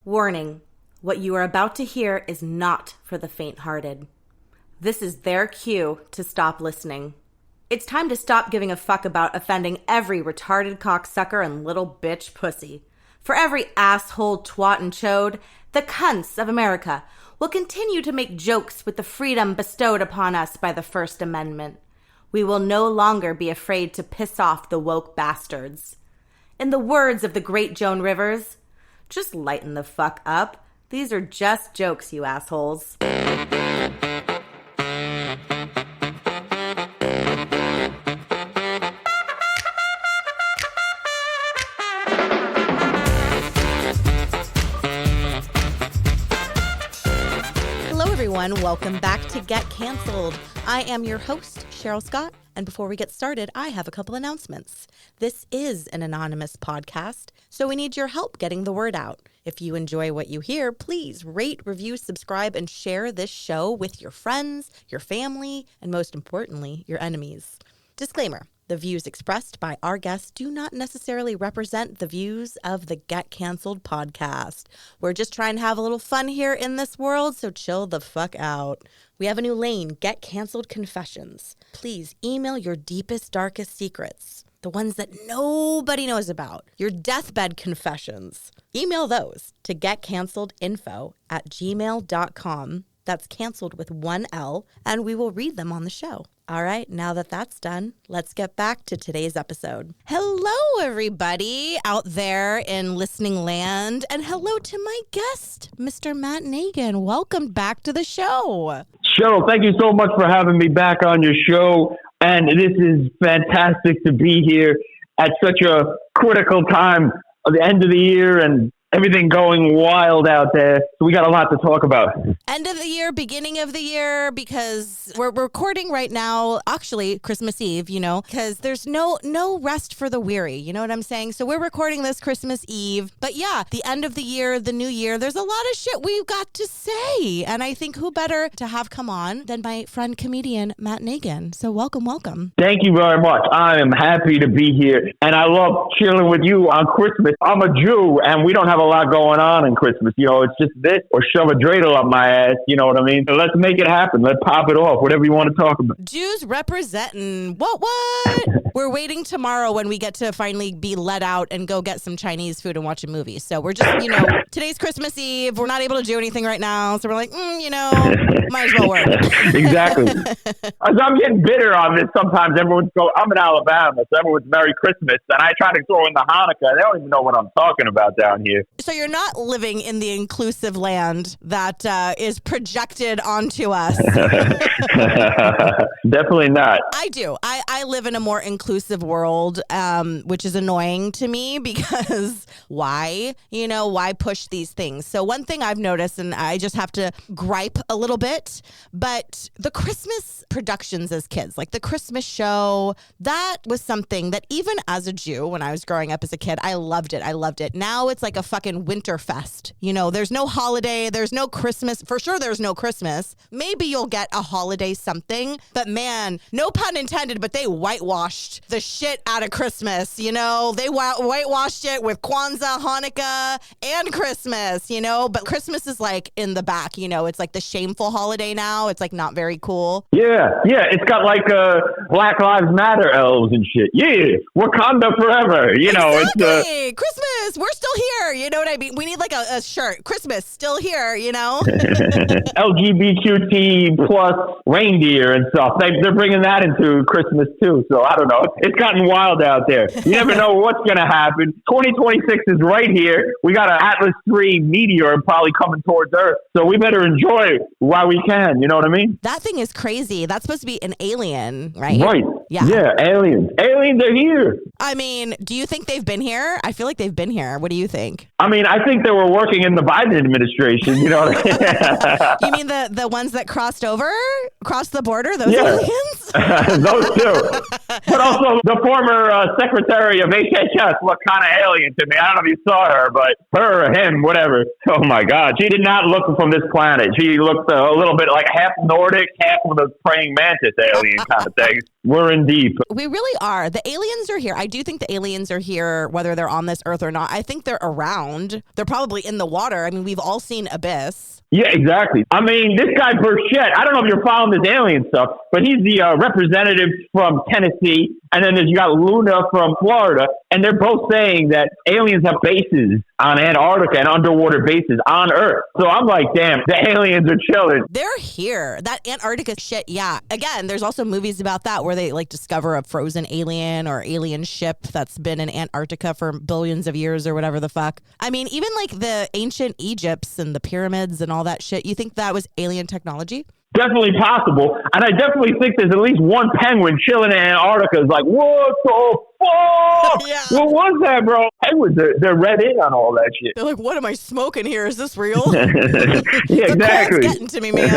Warning, what you are about to hear is not for the faint-hearted. This is their cue to stop listening. It's time to stop giving a fuck about offending every retarded cocksucker and little bitch pussy. For every asshole, twat, and chode, the cunts of America will continue to make jokes with the freedom bestowed upon us by the First Amendment. We will no longer be afraid to piss off the woke bastards. In the words of the great Joan Rivers, just lighten the fuck up. These are just jokes, you assholes. Hello, everyone. Welcome back to Get Canceled. I am your host, Cheryl Scott. And before we get started, I have a couple announcements. This is an anonymous podcast, so we need your help getting the word out. If you enjoy what you hear, please rate, review, subscribe, and share this show with your friends, your family, and most importantly, your enemies. Disclaimer. The views expressed by our guests do not necessarily represent the views of the Get Canceled podcast. We're just trying to have a little fun here in this world, so chill the fuck out. We have a new lane, Get Canceled Confessions. Please email your deepest, darkest secrets, the ones that nobody knows about, your deathbed confessions. Email those to getcanceledinfo@gmail.com. That's canceled with one L, and we will read them on the show. All right, now that that's done, let's get back to today's episode. Hello, everybody out there in listening land, and hello to my guest, Mr. Matt Nagin. Welcome back to the show. Cheryl, thank you so much for having me back on your show, and this is fantastic to be here at such a critical time of the end of the year and everything going wild out there. So we got a lot to talk about. End of the year, beginning of the year, because we're recording right now, actually Christmas Eve, because there's no rest for the weary. You know what I'm saying? So we're recording this Christmas Eve. But yeah, the end of the year, the new year, there's a lot of shit we've got to say. And I think who better to have come on than my friend comedian, Matt Nagin. So welcome. Thank you very much. I am happy to be here. And I love chilling with you on Christmas. I'm a Jew, and we don't have a lot going on in Christmas. It's just this or shove a dreidel up my ass. You know what I mean? So let's make it happen. Let's pop it off. Whatever you want to talk about. Jews representing. What? We're waiting tomorrow when we get to finally be let out and go get some Chinese food and watch a movie. So we're just, today's Christmas Eve. We're not able to do anything right now. So we're like, might as well work. Exactly. As I'm getting bitter on this, sometimes I'm in Alabama, so everyone's Merry Christmas, and I try to throw in the Hanukkah. They don't even know what I'm talking about down here. So you're not living in the inclusive land that is projected onto us. Definitely not. I do. I live in a more inclusive world, which is annoying to me because why? Why push these things? So one thing I've noticed, and I just have to gripe a little bit, but the Christmas productions as kids, like the Christmas show, that was something that even as a Jew, when I was growing up as a kid, I loved it. Now it's like a fucking Winterfest. There's no holiday. There's no Christmas. For sure, there's no Christmas. Maybe you'll get a holiday something. But man, no pun intended, but they whitewashed the shit out of Christmas. They whitewashed it with Kwanzaa, Hanukkah, and Christmas, But Christmas is like in the back, It's like the shameful holiday now. It's like not very cool. Yeah. It's got like Black Lives Matter elves and shit. Yeah. Wakanda forever. Exactly. It's Christmas. We're still here. You know what I mean? We need like a shirt. Christmas, still here, LGBTQ plus reindeer and stuff. They're bringing that into Christmas too. So I don't know. It's gotten wild out there. You never know what's going to happen. 2026 is right here. We got an Atlas III meteor probably coming towards Earth. So we better enjoy it while we can. You know what I mean? That thing is crazy. That's supposed to be an alien, right? Right. Yeah, aliens. Aliens are here. I mean, do you think they've been here? I feel like they've been here. What do you think? I mean, I think they were working in the Biden administration. You know what I mean? You mean the ones that crossed the border? Those aliens? Those two. But also the former secretary of HHS looked kind of alien to me. I don't know if you saw her, but her or him, whatever. Oh my God. She did not look from this planet. She looked a little bit like half Nordic, half of the praying mantis alien kind of thing. we're in deep. We really are. The aliens are here. I do think the aliens are here, whether they're on this earth or not. I think they're around. They're probably in the water. I mean, we've all seen Abyss. Yeah, exactly. I mean, this guy Burchett, I don't know if you're following this alien stuff, but he's the representative from Tennessee, and then you got Luna from Florida, and they're both saying that aliens have bases on Antarctica and underwater bases on Earth. So I'm like, damn, the aliens are chilling. They're here. That Antarctica shit, yeah. Again, there's also movies about that where they like discover a frozen alien or alien ship that's been in Antarctica for billions of years or whatever the fuck. I mean, even like the ancient Egypts and the pyramids and all that shit, you think that was alien technology? Definitely possible. And I definitely think there's at least one penguin chilling in Antarctica is like, what the fuck? Yeah. What was that, bro? Penguins, they're read in on all that shit. They're like, what am I smoking here? Is this real? Yeah, The exactly. cold's getting to me, man.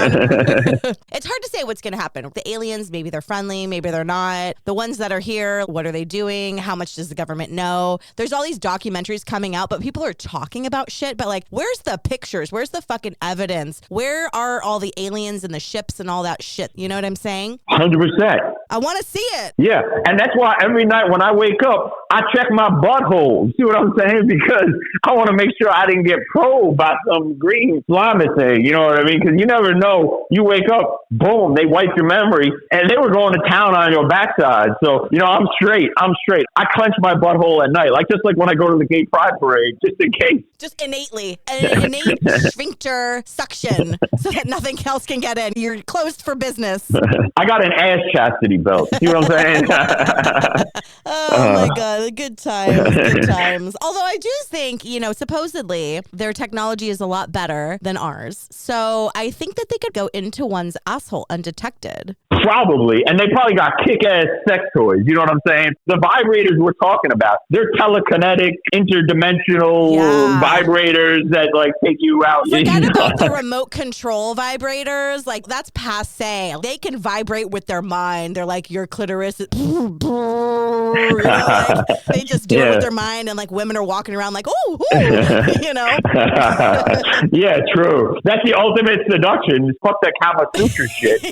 It's hard to say what's going to happen. The aliens, maybe they're friendly, maybe they're not. The ones that are here, what are they doing? How much does the government know? There's all these documentaries coming out, but people are talking about shit. But like, where's the pictures? Where's the fucking evidence? Where are all the aliens and the ships and all that shit? You know what I'm saying? 100%. I want to see it. Yeah, and that's why every night when I wake up, I check my butthole. See what I'm saying? Because I want to make sure I didn't get probed by some green slimy thing. You know what I mean? Because you never know. You wake up, boom, they wipe your memory, and they were going to town on your backside. So, you know, I'm straight. I clench my butthole at night, just like when I go to the gay pride parade, just in case. Just innately, an innate sphincter suction so that nothing else can get in. You're closed for business. I got an ass chastity belt. See what I'm saying? Oh my God, good times. Although I do think, supposedly their technology is a lot better than ours. So I think that they could go into one's asshole undetected. Probably. And they probably got kick-ass sex toys. You know what I'm saying? The vibrators we're talking about, they're telekinetic, interdimensional vibrators that take you out. Forget about the remote control vibrators. Like, that's passe. They can vibrate with their mind. They're like, your clitoris is... they just do it with their mind, and women are walking around like, ooh, Yeah, true. That's the ultimate seduction. Just fuck that Kama Sutra shit.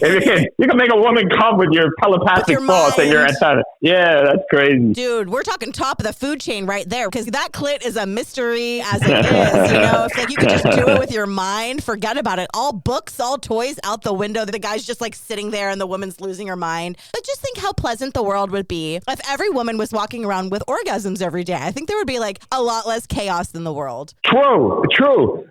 You can make a woman come with your telepathic thoughts and your antenna. Yeah, that's crazy. Dude, we're talking top of the food chain right there, because that clit is a mystery as it is. If you could just do it with your mind, forget about it. All books, all toys out the window. The guy's just sitting there and the woman's losing her mind. But just think how pleasant the world would be if every woman was walking around with orgasms every day. I think there would be a lot less chaos in the world. True.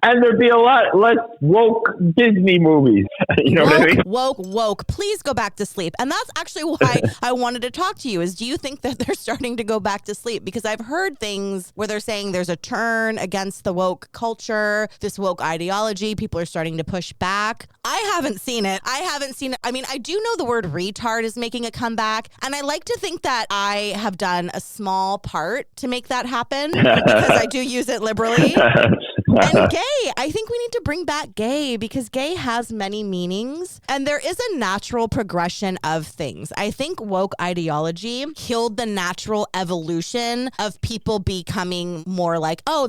And there'd be a lot less woke Disney movies. You know what I mean? Woke. Please go back to sleep. And that's actually why I wanted to talk to you is, do you think that they're starting to go back to sleep? Because I've heard things where they're saying there's a turn against the woke culture, this woke ideology. People are starting to push back. I haven't seen it. I mean, I do know the word retard is making a comeback. And I like to think that I have done a small part to make that happen because I do use it liberally. And gay, I think we need to bring back gay because gay has many meanings and there is a natural progression of things. I think woke ideology killed the natural evolution of people becoming more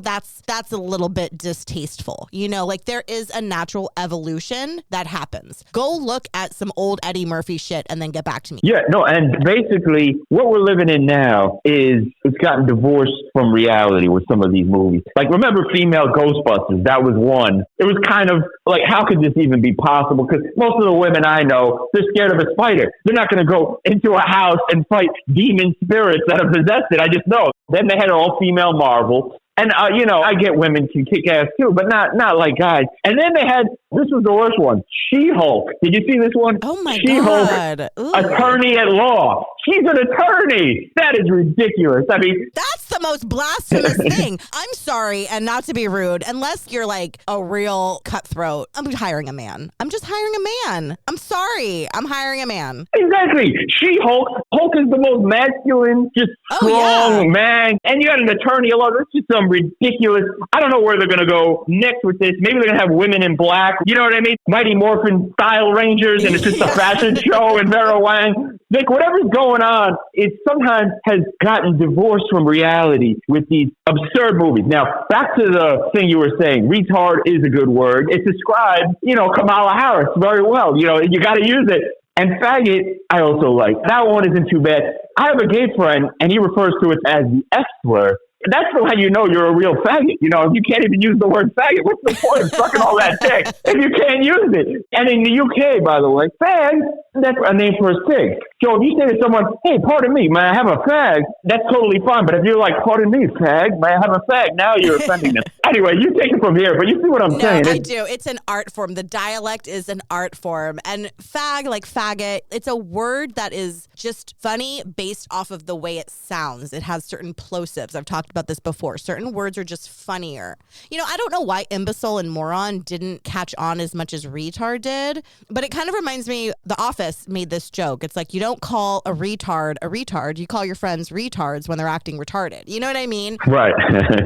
that's a little bit distasteful. There is a natural evolution that happens. Go look at some old Eddie Murphy shit and then get back to me. Yeah, no, and basically what we're living in now is it's gotten divorced from reality with some of these movies. Remember Female Ghostbusters? That was one. It was kind of how could this even be possible? Because most of the women I know, they're scared of a spider. They're not going to go into a house and fight demon spirits that have possessed it. I just know. Then they had an all-female Marvel. And, I get women can kick ass too, but not like guys. And then they had, this was the worst one, She-Hulk. Did you see this one? Oh my She-Hulk, God. Ooh. Attorney at law. She's an attorney. That is ridiculous. I mean, that's the most blasphemous thing. I'm sorry, and not to be rude, unless you're a real cutthroat, I'm hiring a man. I'm just hiring a man. I'm sorry. I'm hiring a man. Exactly. She-Hulk. Hulk is the most masculine, just strong man. And you got an attorney at law. That's just some ridiculous. I don't know where they're going to go next with this. Maybe they're going to have women in black. You know what I mean? Mighty Morphin Style Rangers, and it's just a fashion show and Vera Wang. Whatever's going on, it sometimes has gotten divorced from reality with these absurd movies. Now, back to the thing you were saying, retard is a good word. It describes, Kamala Harris very well. You got to use it. And faggot, I also like. That one isn't too bad. I have a gay friend, and he refers to it as the F slur. That's how you know you're a real faggot. You know, if you can't even use the word faggot, what's the point of sucking all that dick if you can't use it? And in the UK, by the way, fag, that's a name for a cig. So if you say to someone, hey, pardon me, may I have a fag? That's totally fine. But if you're like, pardon me, fag, may I have a fag? Now you're offending them. Anyway, you take it from here, but you see what I'm saying. I do. It's an art form. The dialect is an art form. And fag, like faggot, it's a word that is just funny based off of the way it sounds. It has certain plosives. I've talked about this before. Certain words are just funnier. You know, I don't know why imbecile and moron didn't catch on as much as retard did, but it kind of reminds me, The Office made this joke. It's like, you don't call a retard. You call your friends retards when they're acting retarded. You know what I mean? Right.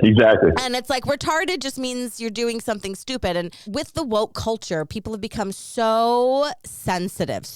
Exactly. And it's like retarded just means you're doing something stupid. And with the woke culture, people have become so sensitive.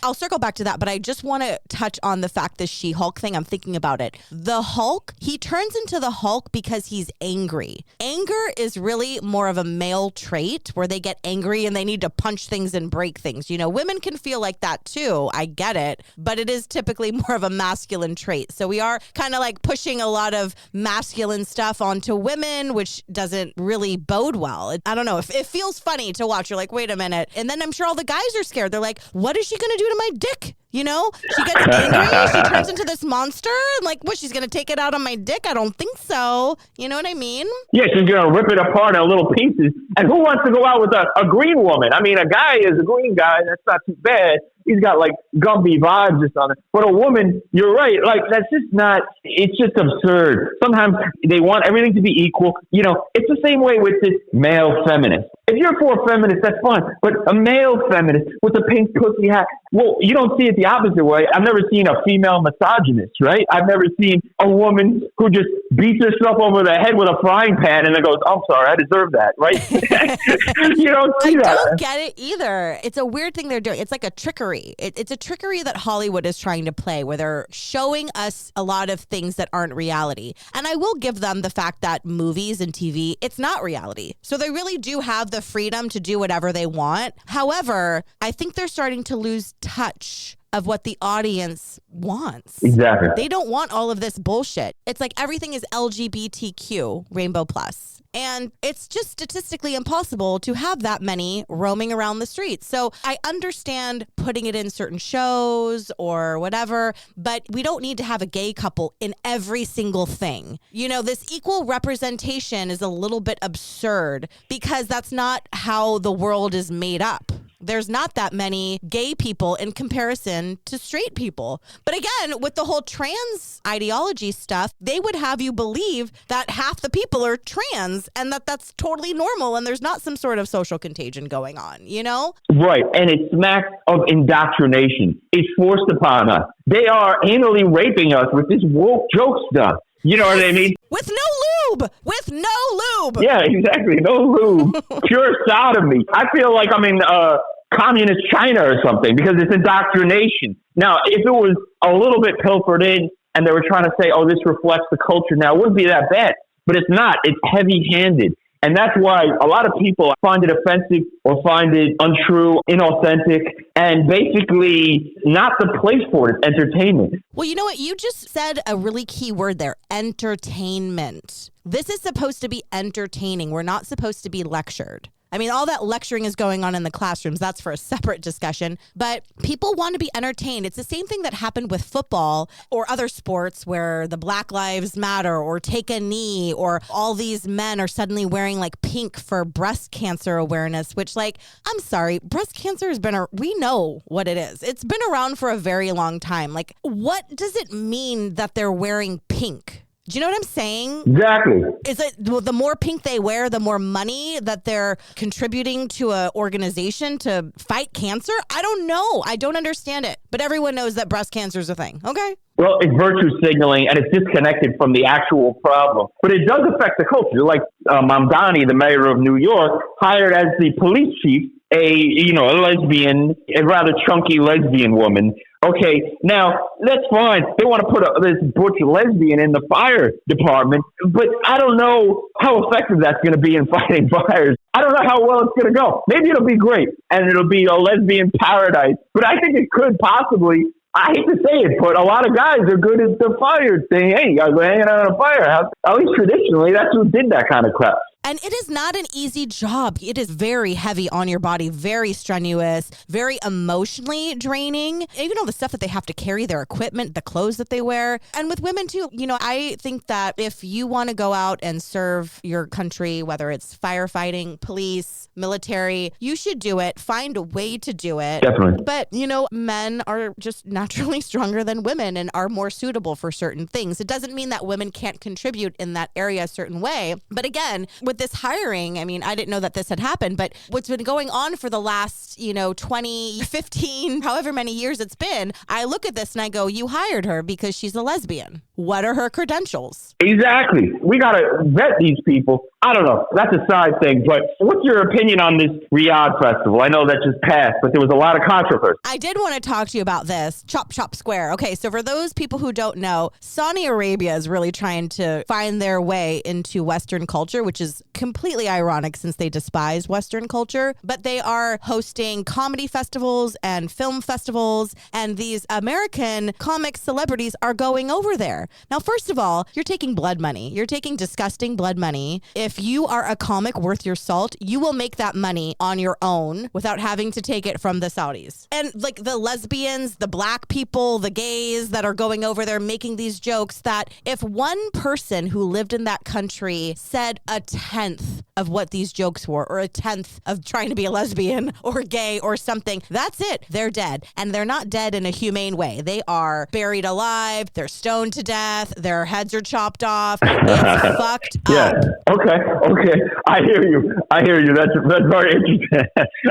I'll circle back to that, but I just want to touch on the fact this She-Hulk thing. I'm thinking about it. The Hulk, he turns into the Hulk because he's angry. Anger is really more of a male trait where they get angry and they need to punch things and break things. You know, women can feel like that too. I get it, but it is typically more of a masculine trait. So we are kind of like pushing a lot of masculine stuff onto women, which doesn't really bode well. I don't know. If it feels funny to watch, you're like, wait a minute. And then I'm sure all the guys are scared. They're like, what is she going to do to my dick? You know, she gets angry, she turns into this monster, and like, what, she's going to take it out on my dick? I don't think so. You know what I mean? Yeah, she's going to rip it apart in little pieces. And who wants to go out with a green woman? I mean, a guy is a green guy. That's not too bad. He's got like Gumby vibes or something. But a woman, you're right. Like, that's just not, it's just absurd. Sometimes they want everything to be equal. You know, it's the same way with this male feminist. If you're for a feminist, that's fine. But a male feminist with a pink pussy hat, well, you don't see it the opposite way. I've never seen a female misogynist, right? I've never seen a woman who just beats herself over the head with a frying pan and then goes, I'm sorry, I deserve that, right? You don't see that. I don't get it either. It's a weird thing they're doing. It's like a trickery. It's a trickery that Hollywood is trying to play where they're showing us a lot of things that aren't reality. And I will give them the fact that movies and TV, it's not reality. So they really do have the freedom to do whatever they want. However, I think they're starting to lose touch of what the audience wants. Exactly. They don't want all of this bullshit. It's like everything is LGBTQ, Rainbow Plus. And it's just statistically impossible to have that many roaming around the streets. So I understand putting it in certain shows or whatever, but we don't need to have a gay couple in every single thing. You know, this equal representation is a little bit absurd because that's not how the world is made up. There's not that many gay people in comparison to straight people. But again, with the whole trans ideology stuff, they would have you believe that half the people are trans and that that's totally normal and there's not some sort of social contagion going on, you know? Right. And it's smacks of indoctrination. It's forced upon us. They are anally raping us with this woke joke stuff. You know what I mean? With no lube. With no lube. Yeah, exactly. No lube. Pure sodomy. I feel like I'm in communist China or something because it's indoctrination. Now, if it was a little bit pilfered in and they were trying to say, oh, this reflects the culture now, it wouldn't be that bad. But it's not. It's heavy-handed. And that's why a lot of people find it offensive or find it untrue, inauthentic, and basically not the place for it. It's entertainment. Well, you know what? You just said a really key word there, entertainment. This is supposed to be entertaining. We're not supposed to be lectured. I mean, all that lecturing is going on in the classrooms. That's for a separate discussion. But people want to be entertained. It's the same thing that happened with football or other sports where the Black Lives Matter or Take a Knee or all these men are suddenly wearing like pink for breast cancer awareness, which like, I'm sorry, breast cancer has been, we know what it is. It's been around for a very long time. Like, what does it mean that they're wearing pink? Do you know what I'm saying? Exactly. Is it the more pink they wear, the more money that they're contributing to an organization to fight cancer? I don't know. I don't understand it. But everyone knows that breast cancer is a thing. Okay. Well, it's virtue signaling, and it's disconnected from the actual problem. But it does affect the culture. Like Mamdani, the mayor of New York, hired as the police chief a lesbian, a rather chunky lesbian woman. Okay, now that's fine. They want to put this butch lesbian in the fire department, but I don't know how effective that's going to be in fighting fires. I don't know how well it's going to go. Maybe it'll be great, and it'll be a lesbian paradise. But I think it could possibly. I hate to say it, but a lot of guys are good at the fire thing. Hey, you guys are hanging out on a firehouse. At least traditionally, that's who did that kind of crap. And it is not an easy job. It is very heavy on your body, very strenuous, very emotionally draining. Even all the stuff that they have to carry, their equipment, the clothes that they wear. And with women too, I think that if you want to go out and serve your country, whether it's firefighting, police, military, you should do it. Find a way to do it. Definitely. But, men are just naturally stronger than women and are more suitable for certain things. It doesn't mean that women can't contribute in that area a certain way. But again, with this hiring, I mean, I didn't know that this had happened, but what's been going on for the last, 20, 15, however many years it's been, I look at this and I go, you hired her because she's a lesbian. What are her credentials? Exactly. We got to vet these people. I don't know. That's a side thing. But what's your opinion on this Riyadh festival? I know that just passed, but there was a lot of controversy. I did want to talk to you about this. Chop, chop, square. Okay, so for those people who don't know, Saudi Arabia is really trying to find their way into Western culture, which is completely ironic since they despise Western culture. But they are hosting comedy festivals and film festivals, and these American comic celebrities are going over there. Now, first of all, you're taking blood money. You're taking disgusting blood money. If you are a comic worth your salt, you will make that money on your own without having to take it from the Saudis. And like the lesbians, the black people, the gays that are going over there making these jokes, that if one person who lived in that country said a tenth of what these jokes were, or a tenth of trying to be a lesbian or gay or something, that's it. They're dead. And they're not dead in a humane way. They are buried alive. They're stoned to death. Their heads are chopped off. It's fucked up. Yeah. Okay. I hear you. That's very interesting.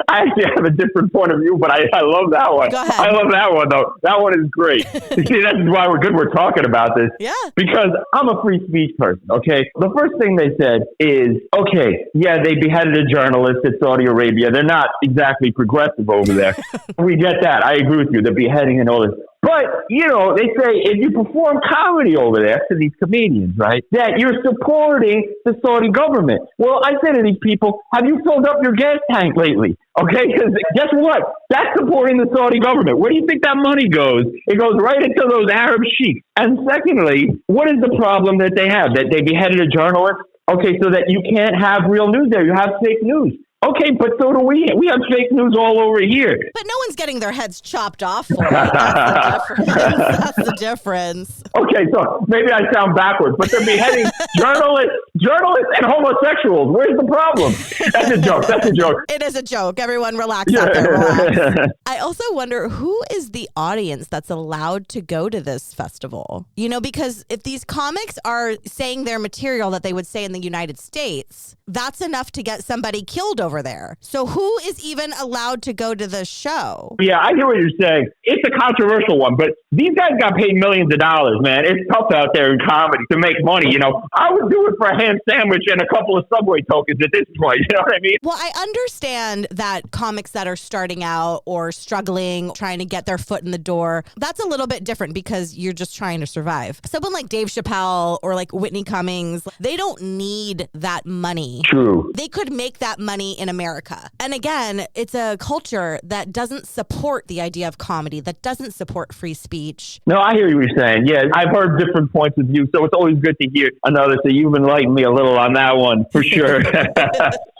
I actually have a different point of view, but I love that one. Go ahead. I love that one, though. That one is great. See, that's why we're talking about this. Yeah. Because I'm a free speech person, okay? The first thing they said is, okay, yeah, they beheaded a journalist in Saudi Arabia. They're not exactly progressive over there. We get that. I agree with you. The beheading and all this. But, they say if you perform comedy over there to these comedians, right, that you're supporting the Saudi government. Well, I say to these people, have you filled up your gas tank lately? Okay, because guess what? That's supporting the Saudi government. Where do you think that money goes? It goes right into those Arab sheiks. And secondly, what is the problem that they have? That they beheaded a journalist? Okay, so that you can't have real news there. You have fake news. Okay, but so do we. We have fake news all over here. But no one's getting their heads chopped off for it. That's the difference. That's the difference. Okay, so maybe I sound backwards, but they're beheading journalists and homosexuals. Where's the problem? That's a joke. It is a joke. Everyone relax out there. Relax. I also wonder, who is the audience that's allowed to go to this festival? Because if these comics are saying their material that they would say in the United States, that's enough to get somebody killed over there. So who is even allowed to go to the show? Yeah, I hear what you're saying. It's a controversial one, but these guys got paid millions of dollars, man. It's tough out there in comedy to make money. I would do it for a ham sandwich and a couple of Subway tokens at this point. You know what I mean? Well, I understand that comics that are starting out or struggling, trying to get their foot in the door, that's a little bit different because you're just trying to survive. Someone like Dave Chappelle or like Whitney Cummings, they don't need that money. True. They could make that money in America. And again, it's a culture that doesn't support the idea of comedy, that doesn't support free speech. No, I hear what you're saying. Yeah, I've heard different points of view, so it's always good to hear another. So you've enlightened me a little on that one, for sure.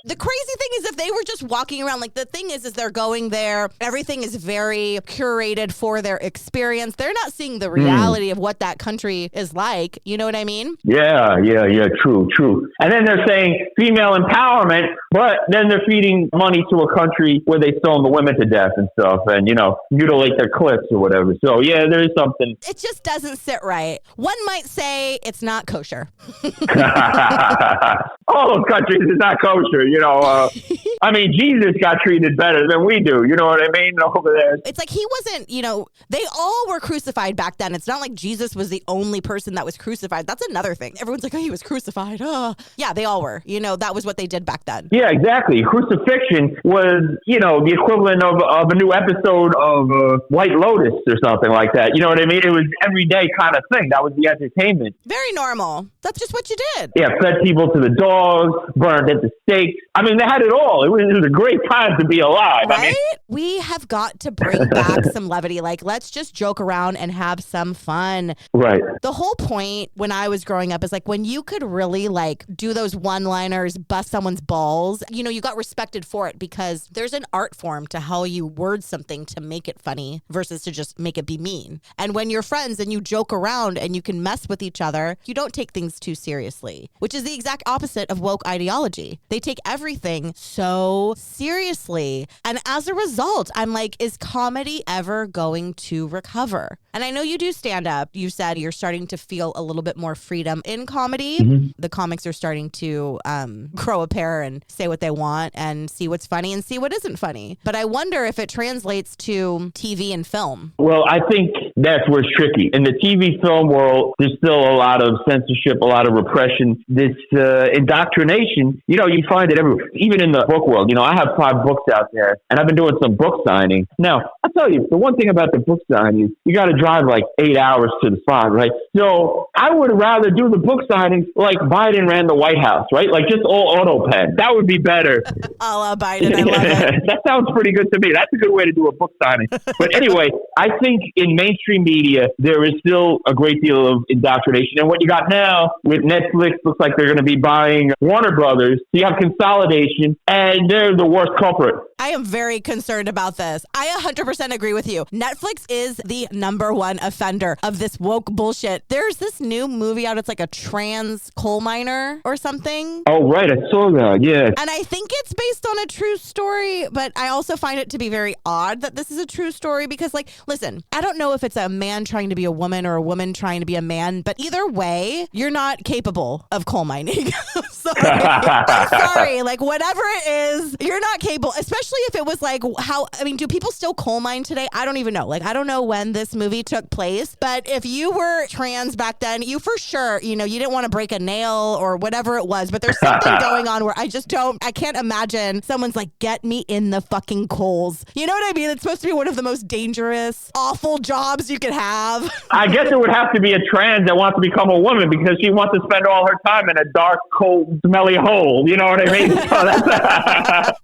The crazy thing is if they were just walking around, like the thing is they're going there, everything is very curated for their experience. They're not seeing the reality of what that country is like. You know what I mean? Yeah, true. And then they're saying female empowerment, but then they're feeding money to a country where they stone the women to death and stuff and, mutilate their clips or whatever. So, yeah, there is something. It just doesn't sit right. One might say it's not kosher. All those countries is not kosher. I mean, Jesus got treated better than we do. You know what I mean? Over there. It's like he wasn't, they all were crucified back then. It's not like Jesus was the only person that was crucified. That's another thing. Everyone's like, oh, he was crucified. Oh. Yeah, they all were. That was what they did back then. Yeah, exactly. Crucifixion was, the equivalent of a new episode of White Lotus or something like that. You know what I mean? It was everyday kind of thing. That was the entertainment. Very normal. That's just what you did. Yeah, fed people to the dogs, burned at the stake. I mean, they had it all. It was a great time to be alive. Right? I mean, we have got to bring back some levity. Like, let's just joke around and have some fun. Right. The whole point when I was growing up is like when you could really like do those one-liners, bust someone's balls, you got respected for it because there's an art form to how you word something to make it funny versus to just make it be mean. And when you're friends and you joke around and you can mess with each other, you don't take things too seriously, which is the exact opposite of woke ideology. They take everything so seriously. And as a result, I'm like, is comedy ever going to recover? And I know you do stand up. You said you're starting to feel a little bit more freedom in comedy. Mm-hmm. The comics are starting to grow a pair and say what they want and see what's funny and see what isn't funny. But I wonder if it translates to TV and film. Well, I think that's where it's tricky. In the TV film world, there's still a lot of censorship, a lot of repression. This indoctrination, you find it everywhere. Even in the book world, I have 5 books out there, and I've been doing some book signings. Now, I'll tell you, the one thing about the book signing, you got to drive like 8 hours to the spot, right? So I would rather do the book signings like Biden ran the White House, right? Like just all auto pen. That would be better. A la Biden, I love it. That sounds pretty good to me. That's a good way to do a book signing. But anyway, I think in mainstream media, there is still a great deal of indoctrination. And what you got now with Netflix, looks like they're going to be buying Warner Brothers. So you have consolidation, and they're the worst culprit. I am very concerned about this. I 100% agree with you. Netflix is the number one offender of this woke bullshit. There's this new movie out. It's like a trans coal miner or something. Oh, right. I saw that. Yeah. And I think it's based on a true story, but I also find it to be very odd that this is a true story because, like, listen, I don't know if it's a man trying to be a woman or a woman trying to be a man, but either way, you're not capable of coal mining. I'm sorry. Like, whatever it is, you're not capable, especially if it was like do people still coal mine today? I don't even know. Like, I don't know when this movie took place, but if you were trans back then, you for sure, you didn't want to break a nail or whatever it was, but there's something going on where I can't imagine someone's like, get me in the fucking coals. You know what I mean? It's supposed to be one of the most dangerous, awful jobs you could have. I guess it would have to be a trans that wants to become a woman because she wants to spend all her time in a dark, cold, smelly hole. You know what I mean?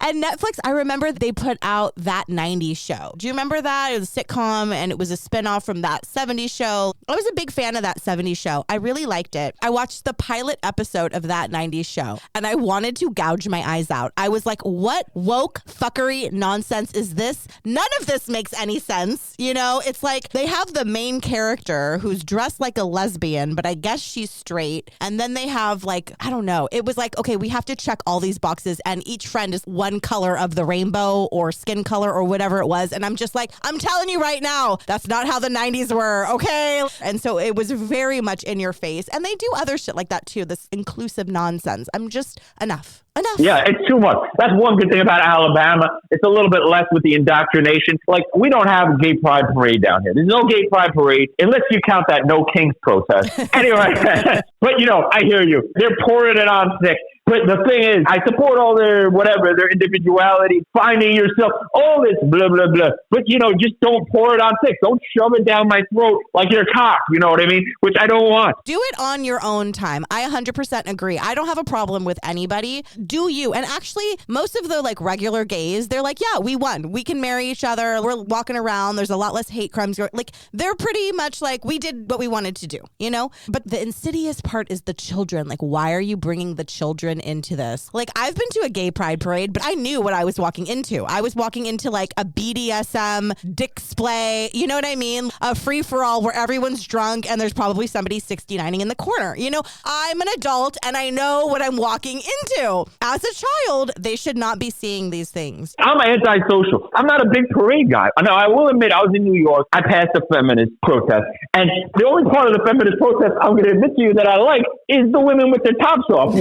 And Netflix, I remember they put out That 90s Show. Do you remember that? It was a sitcom and it was a spinoff from That 70s Show. I was a big fan of That 70s Show. I really liked it. I watched the pilot episode of That 90s Show and I wanted to gouge my eyes out. I was like, what woke fuckery nonsense is this? None of this makes any sense. It's like they have the main character who's dressed like a lesbian, but I guess she's straight. And then they have like, I don't know. It was like, okay, we have to check all these boxes and each friend is one color of the rainbow or skin color or whatever it was. And I'm just like, I'm telling you right now, that's not how the 90s were, okay? And so it was very much in your face. And they do other shit like that too, this inclusive nonsense. I'm just, enough. Yeah, it's too much. That's one good thing about Alabama. It's a little bit less with the indoctrination. Like, we don't have a gay pride parade down here. There's no gay pride parade unless you count that No Kings protest. Anyway, but I hear you. They're pouring it on thick. But the thing is, I support all their individuality, finding yourself, all this blah, blah, blah. But, just don't pour it on thick. Don't shove it down my throat like you're cock. You know what I mean? Which I don't want. Do it on your own time. I 100% agree. I don't have a problem with anybody. Do you? And actually, most of the regular gays, they're like, yeah, we won. We can marry each other. We're walking around. There's a lot less hate crimes. Like, they're pretty much like, we did what we wanted to do, But the insidious part is the children. Like, why are you bringing the children into this? Like, I've been to a gay pride parade, but I knew what I was walking into. I was walking into like a BDSM dick splay, you know what I mean? A free for all where everyone's drunk and there's probably somebody 69ing in the corner. I'm an adult and I know what I'm walking into. As a child, they should not be seeing these things. I'm antisocial. I'm not a big parade guy. Now, I will admit, I was in New York. I passed a feminist protest. And the only part of the feminist protest I'm going to admit to you that I like is the women with their tops off.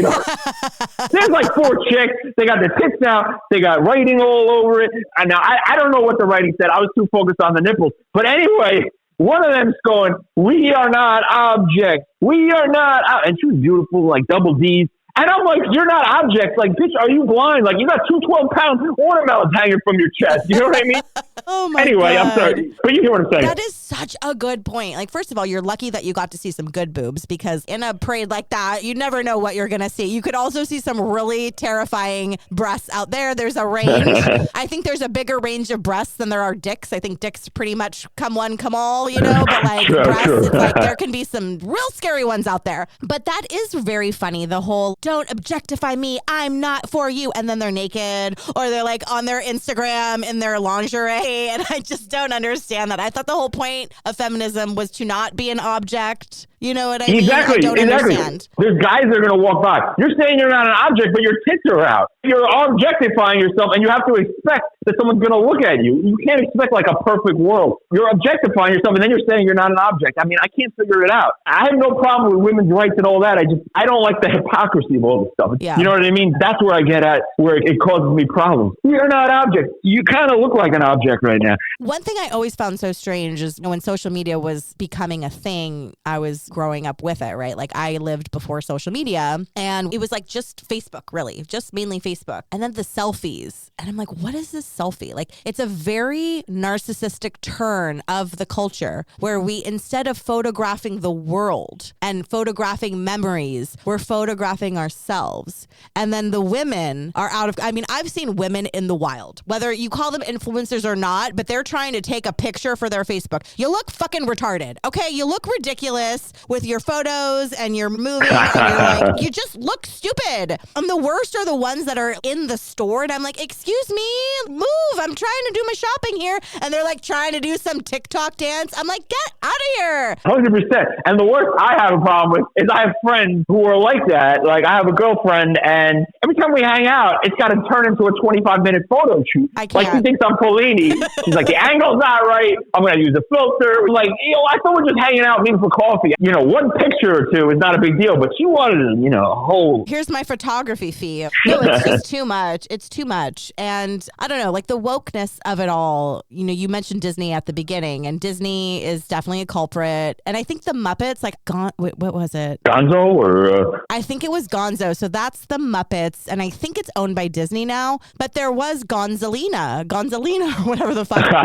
There's like 4 chicks. They got the tits out. They got writing all over it. And now I don't know what the writing said. I was too focused on the nipples. But anyway, one of them's going, "We are not objects. We are not." And she was beautiful, like double D's. And I'm like, "You're not objects. Like, bitch, are you blind? Like, you got 2 12-pound watermelons hanging from your chest." You know what I mean? Oh my Anyway, God. I'm sorry. But you hear what I'm saying. That is such a good point. Like, first of all, you're lucky that you got to see some good boobs, because in a parade like that, you never know what you're going to see. You could also see some really terrifying breasts out there. There's a range. I think there's a bigger range of breasts than there are dicks. I think dicks pretty much come one, come all, you know, but like breasts, it's like there can be some real scary ones out there. But that is very funny. The whole, "Don't objectify me. I'm not for you." And then they're naked, or they're like on their Instagram in their lingerie. And I just don't understand that. I thought the whole point of feminism was to not be an object. You know what I mean? Exactly. I don't understand. There's guys that are going to walk by. You're saying you're not an object, but your tits are out. You're objectifying yourself, and you have to expect that someone's going to look at you. You can't expect like a perfect world. You're objectifying yourself, and then you're saying you're not an object. I mean, I can't figure it out. I have no problem with women's rights and all that. I don't like the hypocrisy of all this stuff. Yeah. You know what I mean? That's where I get at, where it causes me problems. You're not objects. You kind of look like an object right now. One thing I always found so strange is, when social media was becoming a thing, I was growing up with it, right? Like, I lived before social media, and it was like just Facebook, really, just mainly Facebook. And then the selfies. And I'm like, what is this selfie? Like, it's a very narcissistic turn of the culture, where we, instead of photographing the world and photographing memories, we're photographing ourselves. And then the women are I've seen women in the wild, whether you call them influencers or not, but they're trying to take a picture for their Facebook. You look fucking retarded, okay? You look ridiculous with your photos and you're moving, and you're like, you just look stupid. And the worst are the ones that are in the store, and I'm like, "Excuse me, move. I'm trying to do my shopping here." And they're like trying to do some TikTok dance. I'm like, get out of here. 100%. And the worst I have a problem with is I have friends who are like that. Like, I have a girlfriend, and every time we hang out, it's got to turn into a 25-minute photo shoot. I can't. Like, she thinks I'm Fellini. She's like, "The angle's not right. I'm going to use a filter." Like, I thought we're just hanging out, meeting for coffee. One picture or two is not a big deal, but she wanted, a whole. Here's my photography fee. No, it's just too much. It's too much. And I don't know, like the wokeness of it all. You mentioned Disney at the beginning, and Disney is definitely a culprit. And I think the Muppets, like, wait, what was it? Gonzo or? I think it was Gonzo. So that's the Muppets. And I think it's owned by Disney now. But there was Gonzalina, or whatever the fuck. So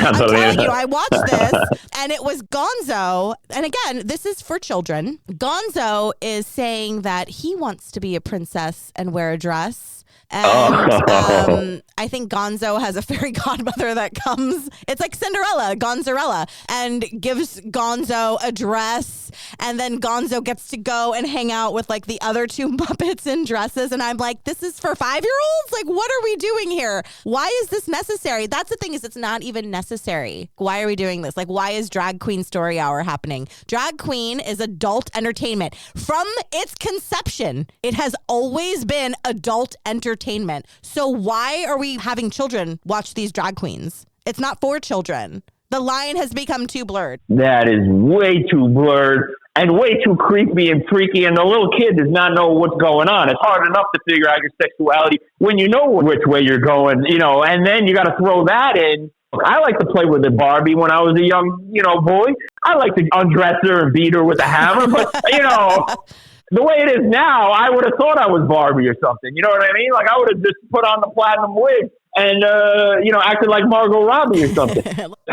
I'm telling you, I watched this, and it was Gonzo. And again, this is for children. Gonzo is saying that he wants to be a princess and wear a dress. And I think Gonzo has a fairy godmother that comes. It's like Cinderella, Gonzarella, and gives Gonzo a dress. And then Gonzo gets to go and hang out with like the other 2 Muppets in dresses. And I'm like, this is for 5-year-olds? Like, what are we doing here? Why is this necessary? That's the thing, is it's not even necessary. Why are we doing this? Like, why is Drag Queen Story Hour happening? Drag Queen is adult entertainment. From its conception, it has always been adult entertainment. So why are we having children watch these drag queens? It's not for children. The line has become too blurred. That is way too blurred and way too creepy and freaky, and the little kid does not know what's going on. It's hard enough to figure out your sexuality when you know which way you're going, and then you got to throw that in. I like to play with the Barbie when I was a young, boy. I like to undress her and beat her with a hammer, but, the way it is now, I would have thought I was Barbie or something. You know what I mean? Like, I would have just put on the platinum wig and, acted like Margot Robbie or something.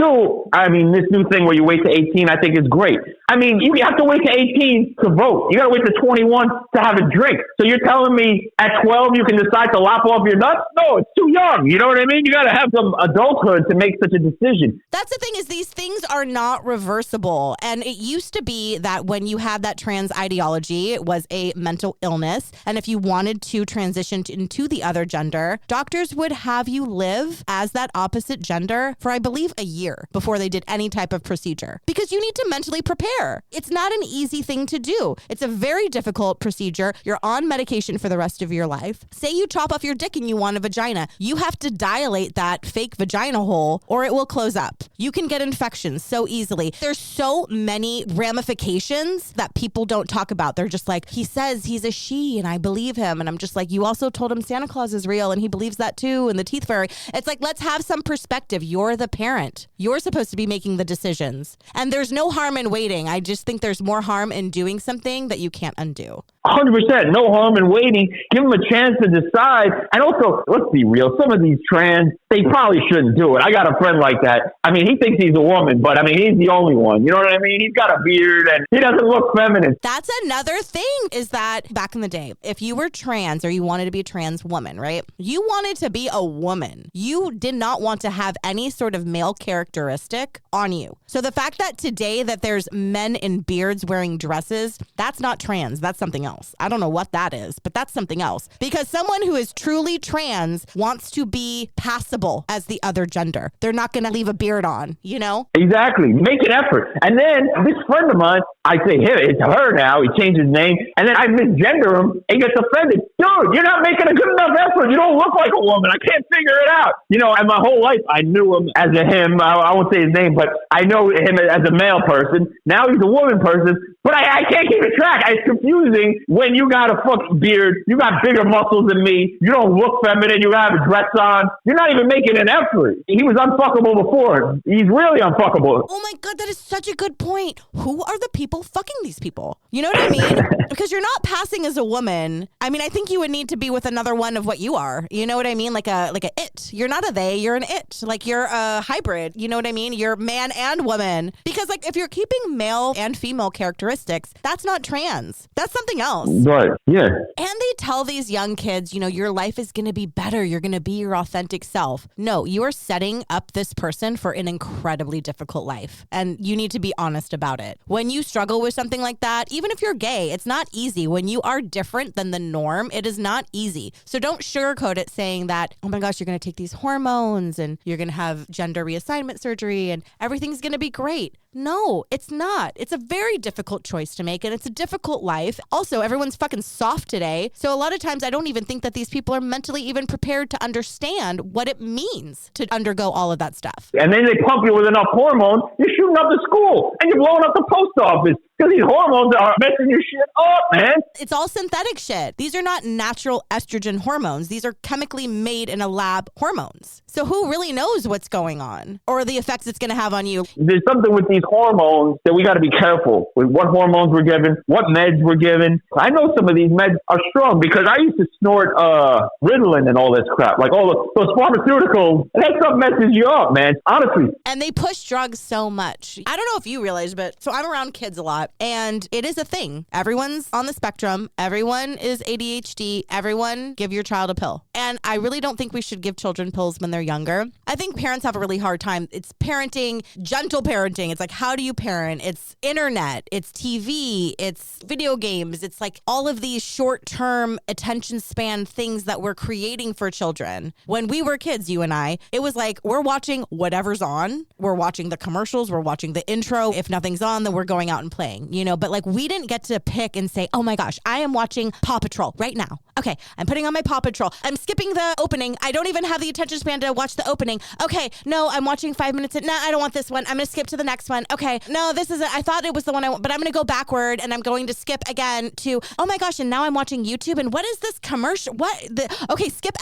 So, I mean, this new thing where you wait to 18, I think is great. I mean, you have to wait to 18 to vote. You got to wait to 21 to have a drink. So you're telling me at 12 you can decide to lop off your nuts? No, it's too young. You know what I mean? You got to have some adulthood to make such a decision. That's the thing, is these things are not reversible. And it used to be that when you had that trans ideology, it was a mental illness. And if you wanted to transition into the other gender, doctors would have you live as that opposite gender for, I believe, a year before they did any type of procedure, because you need to mentally prepare. It's not an easy thing to do. It's a very difficult procedure. You're on medication for the rest of your life. Say you chop off your dick and you want a vagina. You have to dilate that fake vagina hole or it will close up. You can get infections so easily. There's so many ramifications that people don't talk about. They're just like, he says he's a she and I believe him. And I'm just like, you also told him Santa Claus is real and he believes that too. And the Teeth Fairy. It's like, let's have some perspective. You're the parent. You're supposed to be making the decisions. And there's no harm in waiting. I just think there's more harm in doing something that you can't undo. 100%. No harm in waiting. Give them a chance to decide. And also, let's be real. Some of these trans, they probably shouldn't do it. I got a friend like that. I mean, he thinks he's a woman, but I mean, he's the only one. You know what I mean? He's got a beard and he doesn't look feminine. That's another thing, is that back in the day, if you were trans or you wanted to be a trans woman, right? You wanted to be a woman. You did not want to have any sort of male characteristic on you. So the fact that today that there's men in beards wearing dresses, that's not trans. That's something else. I don't know what that is, but that's something else. Because someone who is truly trans wants to be passable as the other gender. They're not going to leave a beard on, you know? Exactly. Make an effort. And then this friend of mine, I say, hey, it's her now. He changed his name. And then I misgender him and gets offended. Dude, you're not making a good enough effort. You don't look like a woman. I can't figure it out. You know, and my whole life, I knew him as a him. I won't say his name, but I know him as a male person. Now he's a woman person. But I can't keep it track. It's confusing when you got a fucking beard, you got bigger muscles than me, you don't look feminine, you have a dress on, you're not even making an effort. He was unfuckable before. He's really unfuckable. Oh my God, that is such a good point. Who are the people fucking these people? You know what I mean? Because you're not passing as a woman. I mean, I think you would need to be with another one of what you are. You know what I mean? Like a it. You're not a they, you're an it. Like you're a hybrid. You know what I mean? You're man and woman. Because like if you're keeping male and female characteristics, that's not trans. That's something else. Right. Yeah. And they tell these young kids, you know, your life is going to be better. You're going to be your authentic self. No, you are setting up this person for an incredibly difficult life. And you need to be honest about it. When you struggle with something like that, even if you're gay, it's not easy. When you are different than the norm, it is not easy. So don't sugarcoat it saying that, oh my gosh, you're going to take these hormones and you're going to have gender reassignment surgery and everything's going to be great. No, it's not. It's a very difficult choice to make and it's a difficult life. Also, everyone's fucking soft today. So a lot of times I don't even think that these people are mentally even prepared to understand what it means to undergo all of that stuff. And then they pump you with enough hormones, you're shooting up the school and you're blowing up the post office because these hormones are messing your shit up, man. It's all synthetic shit. These are not natural estrogen hormones. These are chemically made in a lab hormones. So who really knows what's going on or the effects it's going to have on you? There's something with these hormones that we got to be careful with what hormones we're given, what meds we're given. I know some of these meds are strong because I used to snort Ritalin and all this crap, like all those pharmaceuticals. And that stuff messes you up, man, honestly. And they push drugs so much. I don't know if you realize, but so I'm around kids a lot and it is a thing. Everyone's on the spectrum. Everyone is ADHD. Everyone give your child a pill. And I really don't think we should give children pills when they're younger. I think parents have a really hard time. It's parenting, gentle parenting. It's like, how do you parent? It's internet, it's TV, it's video games. It's like all of these short-term attention span things that we're creating for children. When we were kids, you and I, it was like, we're watching whatever's on. We're watching the commercials. We're watching the intro. If nothing's on, then we're going out and playing, you know, but like we didn't get to pick and say, oh my gosh, I am watching Paw Patrol right now. Okay, I'm putting on my Paw Patrol. I'm skipping the opening. I don't even have the attention span to watch the opening. Okay, no, I'm watching 5 minutes. Nah, I don't want this one. I'm going to skip to the next one. Okay, no, this isn't. I thought it was the one I want, but I'm going to go backward and I'm going to skip again to, oh my gosh, and now I'm watching YouTube. And what is this commercial? Okay, skip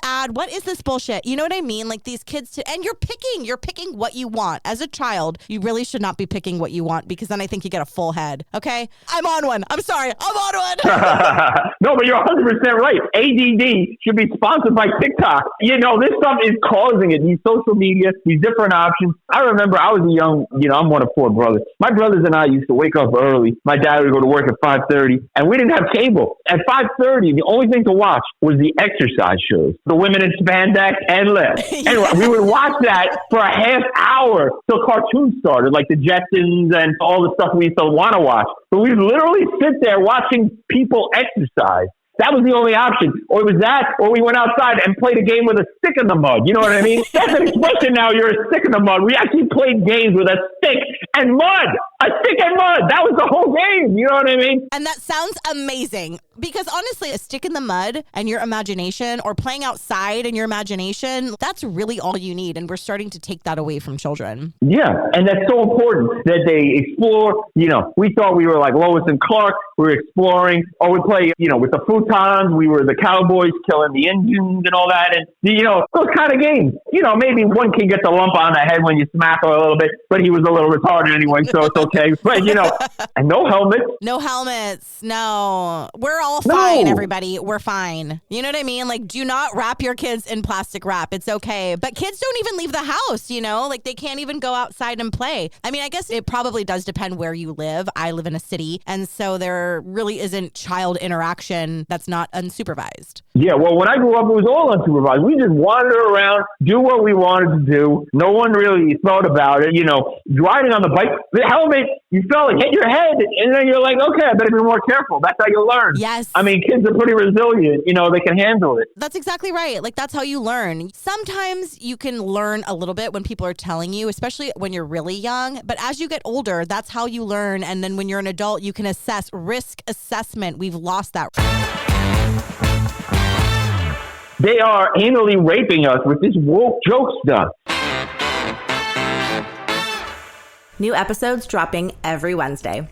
ad. What is this bullshit? You know what I mean? Like these kids, and you're picking what you want. As a child, you really should not be picking what you want because then I think you get a full head. Okay, I'm on one. I'm sorry. I'm on one. No, but you're 100% right. ADD should be sponsored by TikTok. You know, this stuff is causing it. These social media, these different options. I remember I was a young, I'm one of four brothers. My brothers and I used to wake up early. My dad would go to work at 5:30, and we didn't have cable. At 5:30, the only thing to watch was the exercise shows. The women in spandex and left. Anyway, we would watch that for a half hour till cartoons started, like the Jetsons and all the stuff we used to want to watch. But we'd literally sit there watching people exercise. That was the only option. or it was that, or we went outside and played a game with a stick in the mud. You know what I mean? That's an expression now. You're a stick in the mud. We actually played games with a stick and mud. A stick and mud. That was the whole game. You know what I mean? And that sounds amazing because honestly, a stick in the mud and your imagination, or playing outside and your imagination, that's really all you need. And we're starting to take that away from children. Yeah. And that's so important that they explore. You know, we thought we were like Lois and Clark. We were exploring. Or we play, you know, with the futons. We were the cowboys killing the Indians and all that. And, you know, those kind of games. You know, maybe one kid gets a lump on the head when you smack her a little bit, but he was a little retarded anyway, so it's okay. But, you know, and no helmets. No helmets. No. We're all fine, everybody. We're fine. You know what I mean? Like, do not wrap your kids in plastic wrap. It's okay. But kids don't even leave the house, you know? Like, they can't even go outside and play. I mean, I guess it probably does depend where you live. I live in a city, and so there really isn't child interaction that's not unsupervised. Yeah, well, when I grew up, it was all unsupervised. We just wandered around, do what we wanted to do. No one really thought about it. You know, driving on the bike, the helmet, you felt it hit your head, and then you're like, okay, I better be more careful. That's how you learn. Yes. I mean, kids are pretty resilient. You know, they can handle it. That's exactly right. Like, that's how you learn. Sometimes you can learn a little bit when people are telling you, especially when you're really young. But as you get older, that's how you learn. And then when you're an adult, you can assess risk assessment. We've lost that. They are anally raping us with this woke joke stuff. New episodes dropping every Wednesday.